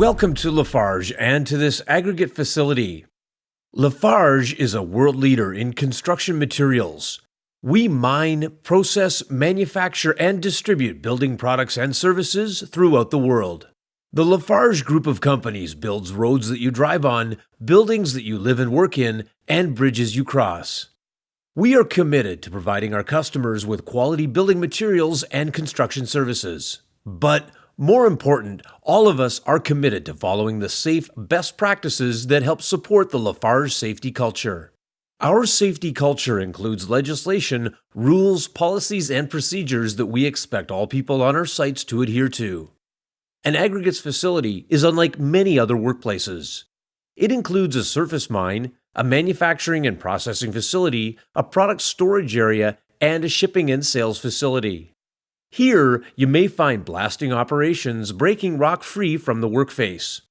Welcome to Lafarge and to this aggregate facility. Lafarge is a world leader in construction materials. We mine, process, manufacture, and distribute building products and services throughout the world. The Lafarge group of companies builds roads that you drive on, buildings that you live and work in, and bridges you cross. We are committed to providing our customers with quality building materials and construction services. But more important, all of us are committed to following the safe, best practices that help support the Lafarge safety culture. Our safety culture includes legislation, rules, policies, and procedures that we expect all people on our sites to adhere to. An aggregates facility is unlike many other workplaces. It includes a surface mine, a manufacturing and processing facility, a product storage area, and a shipping and sales facility. Here, you may find blasting operations breaking rock free from the workface,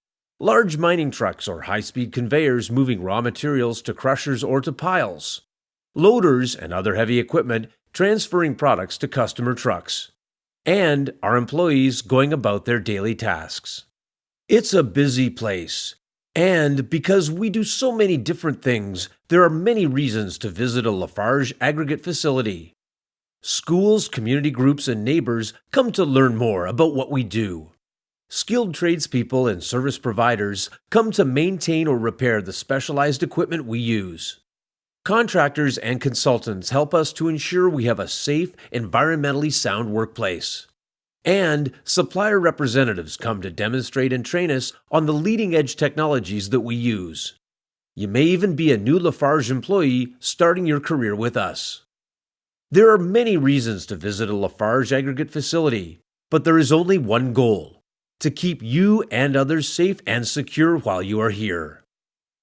large mining trucks or high-speed conveyors moving raw materials to crushers or to piles, loaders and other heavy equipment transferring products to customer trucks, and our employees going about their daily tasks. It's a busy place, and because we do so many different things, there are many reasons to visit a Lafarge aggregate facility. Schools, community groups, and neighbors come to learn more about what we do. Skilled tradespeople and service providers come to maintain or repair the specialized equipment we use. Contractors and consultants help us to ensure we have a safe, environmentally sound workplace. And supplier representatives come to demonstrate and train us on the leading-edge technologies that we use. You may even be a new Lafarge employee starting your career with us. There are many reasons to visit a Lafarge aggregate facility, but there is only one goal: to keep you and others safe and secure while you are here.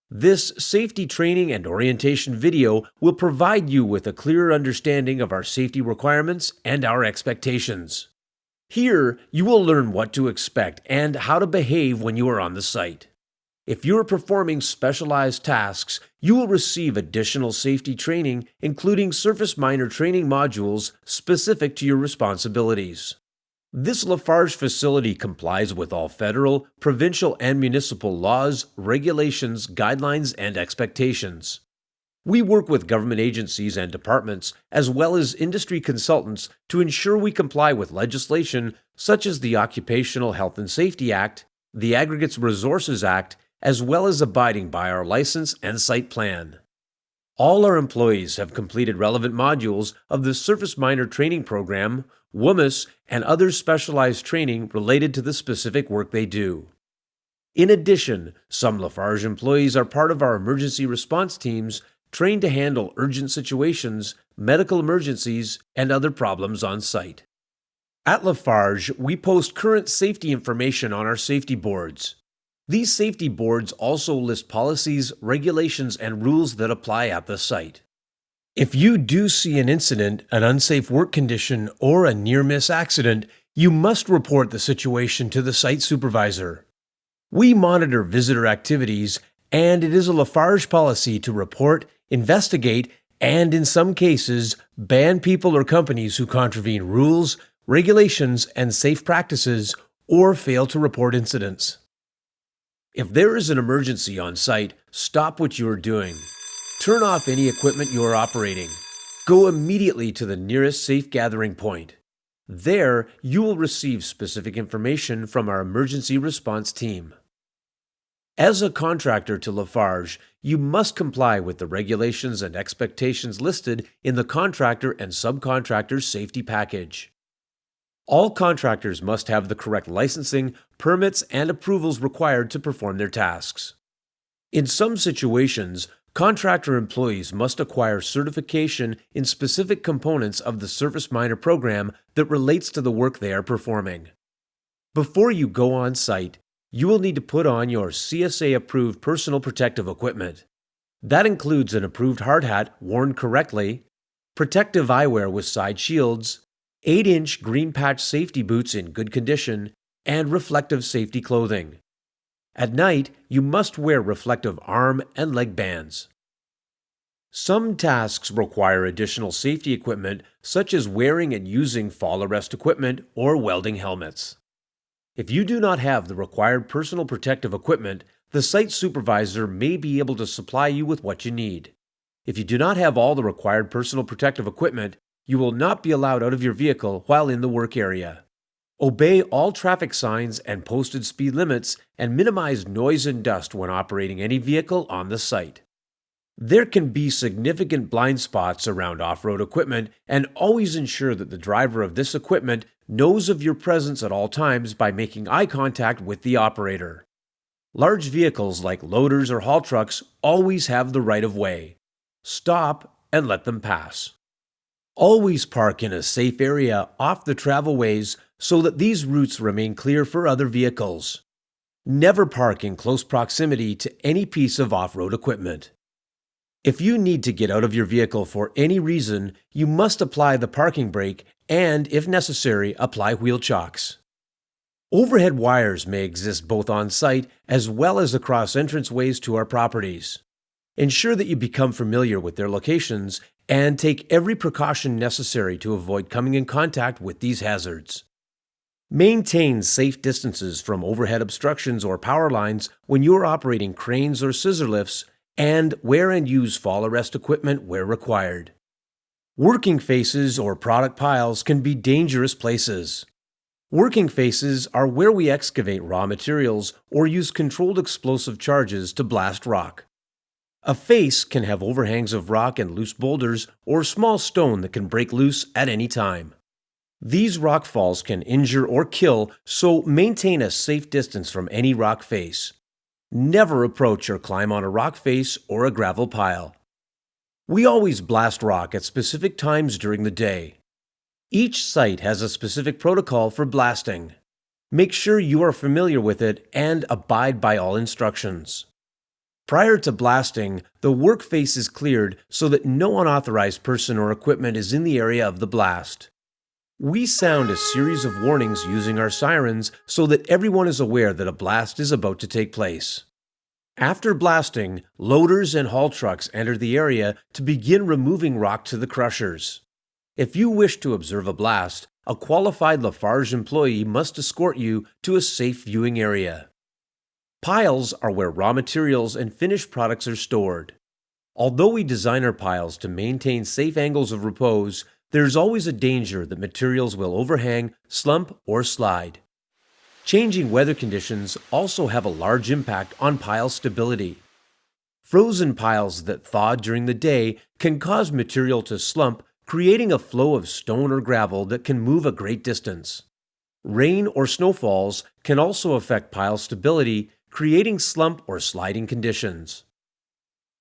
This safety training and orientation video will provide you with a clearer understanding of our safety requirements and our expectations. Here, you will learn what to expect and how to behave when you are on the site. If you are performing specialized tasks, you will receive additional safety training, including surface miner training modules specific to your responsibilities. This Lafarge facility complies with all federal, provincial, and municipal laws, regulations, guidelines, and expectations. We work with government agencies and departments, as well as industry consultants, to ensure we comply with legislation such as the Occupational Health and Safety Act, the Aggregates Resources Act, as well as abiding by our license and site plan. All our employees have completed relevant modules of the Surface Miner Training Program, WMIS, and other specialized training related to the specific work they do. In addition, some Lafarge employees are part of our emergency response teams trained to handle urgent situations, medical emergencies, and other problems on site. At Lafarge, we post current safety information on our safety boards. These safety boards also list policies, regulations, and rules that apply at the site. If you do see an incident, an unsafe work condition, or a near-miss accident, you must report the situation to the site supervisor. We monitor visitor activities, and it is a Lafarge policy to report, investigate, and in some cases, ban people or companies who contravene rules, regulations, and safe practices, or fail to report incidents. If there is an emergency on site, stop what you are doing. Turn off any equipment you are operating. Go immediately to the nearest safe gathering point. There, you will receive specific information from our emergency response team. As a contractor to Lafarge, you must comply with the regulations and expectations listed in the contractor and subcontractor safety package. All contractors must have the correct licensing, permits, and approvals required to perform their tasks. In some situations, contractor employees must acquire certification in specific components of the Surface Miner program that relates to the work they are performing. Before you go on site, you will need to put on your CSA-approved personal protective equipment. That includes an approved hard hat worn correctly, protective eyewear with side shields, 8-inch green patch safety boots in good condition, and reflective safety clothing. At night, you must wear reflective arm and leg bands. Some tasks require additional safety equipment, such as wearing and using fall arrest equipment or welding helmets. If you do not have the required personal protective equipment, the site supervisor may be able to supply you with what you need. If you do not have all the required personal protective equipment, you will not be allowed out of your vehicle while in the work area. Obey all traffic signs and posted speed limits and minimize noise and dust when operating any vehicle on the site. There can be significant blind spots around off-road equipment, and always ensure that the driver of this equipment knows of your presence at all times by making eye contact with the operator. Large vehicles like loaders or haul trucks always have the right of way. Stop and let them pass. Always park in a safe area off the travelways so that these routes remain clear for other vehicles. Never park in close proximity to any piece of off-road equipment. If you need to get out of your vehicle for any reason, you must apply the parking brake and, if necessary, apply wheel chocks. Overhead wires may exist both on site as well as across entranceways to our properties. Ensure that you become familiar with their locations and take every precaution necessary to avoid coming in contact with these hazards. Maintain safe distances from overhead obstructions or power lines when you are operating cranes or scissor lifts, and wear and use fall arrest equipment where required. Working faces or product piles can be dangerous places. Working faces are where we excavate raw materials or use controlled explosive charges to blast rock. A face can have overhangs of rock and loose boulders or small stone that can break loose at any time. These rock falls can injure or kill, so maintain a safe distance from any rock face. Never approach or climb on a rock face or a gravel pile. We always blast rock at specific times during the day. Each site has a specific protocol for blasting. Make sure you are familiar with it and abide by all instructions. Prior to blasting, the work face is cleared so that no unauthorized person or equipment is in the area of the blast. We sound a series of warnings using our sirens so that everyone is aware that a blast is about to take place. After blasting, loaders and haul trucks enter the area to begin removing rock to the crushers. If you wish to observe a blast, a qualified Lafarge employee must escort you to a safe viewing area. Piles are where raw materials and finished products are stored. Although we design our piles to maintain safe angles of repose, there is always a danger that materials will overhang, slump, or slide. Changing weather conditions also have a large impact on pile stability. Frozen piles that thaw during the day can cause material to slump, creating a flow of stone or gravel that can move a great distance. Rain or snowfalls can also affect pile stability, creating slump or sliding conditions.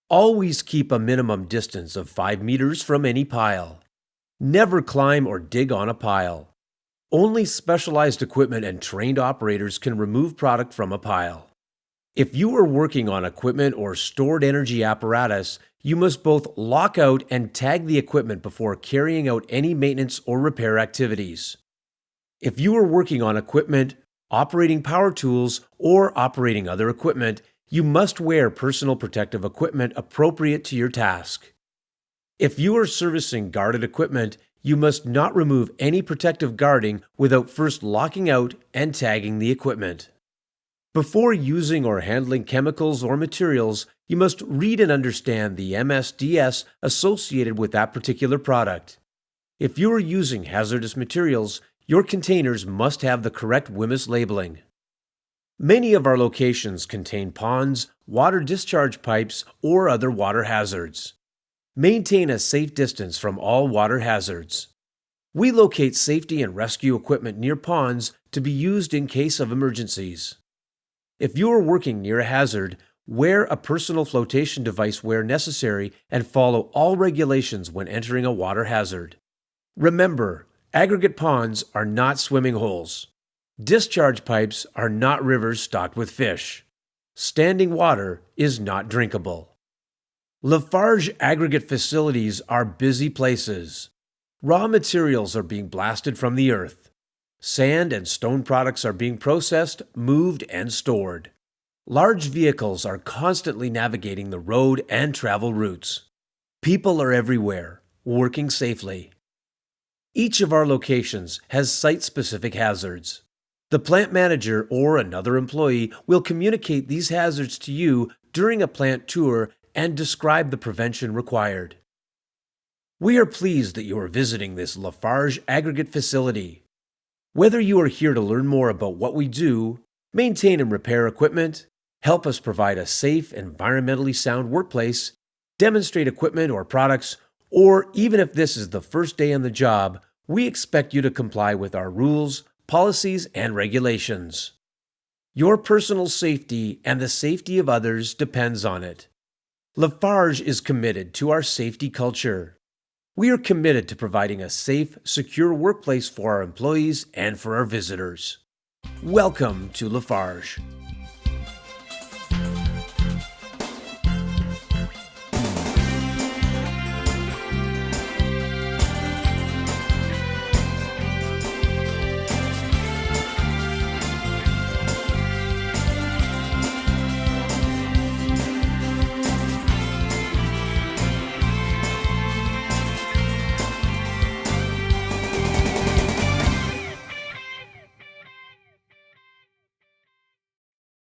Always keep a minimum distance of 5 meters from any pile. Never climb or dig on a pile. Only specialized equipment and trained operators can remove product from a pile. If you are working on equipment or stored energy apparatus, you must both lock out and tag the equipment before carrying out any maintenance or repair activities. If you are working on equipment, operating power tools, or operating other equipment, you must wear personal protective equipment appropriate to your task. If you are servicing guarded equipment, you must not remove any protective guarding without first locking out and tagging the equipment. Before using or handling chemicals or materials, you must read and understand the MSDS associated with that particular product. If you are using hazardous materials, your containers must have the correct WHMIS labeling. Many of our locations contain ponds, water discharge pipes, or other water hazards. Maintain a safe distance from all water hazards. We locate safety and rescue equipment near ponds to be used in case of emergencies. If you are working near a hazard, wear a personal flotation device where necessary and follow all regulations when entering a water hazard. Remember, aggregate ponds are not swimming holes. Discharge pipes are not rivers stocked with fish. Standing water is not drinkable. Lafarge aggregate facilities are busy places. Raw materials are being blasted from the earth. Sand and stone products are being processed, moved, and stored. Large vehicles are constantly navigating the road and travel routes. People are everywhere, working safely. Each of our locations has site-specific hazards. The plant manager or another employee will communicate these hazards to you during a plant tour and describe the prevention required. We are pleased that you are visiting this Lafarge aggregate facility. Whether you are here to learn more about what we do, maintain and repair equipment, help us provide a safe, environmentally sound workplace, demonstrate equipment or products, or even if this is the first day on the job, we expect you to comply with our rules, policies, and regulations. Your personal safety and the safety of others depends on it. Lafarge is committed to our safety culture. We are committed to providing a safe, secure workplace for our employees and for our visitors. Welcome to Lafarge.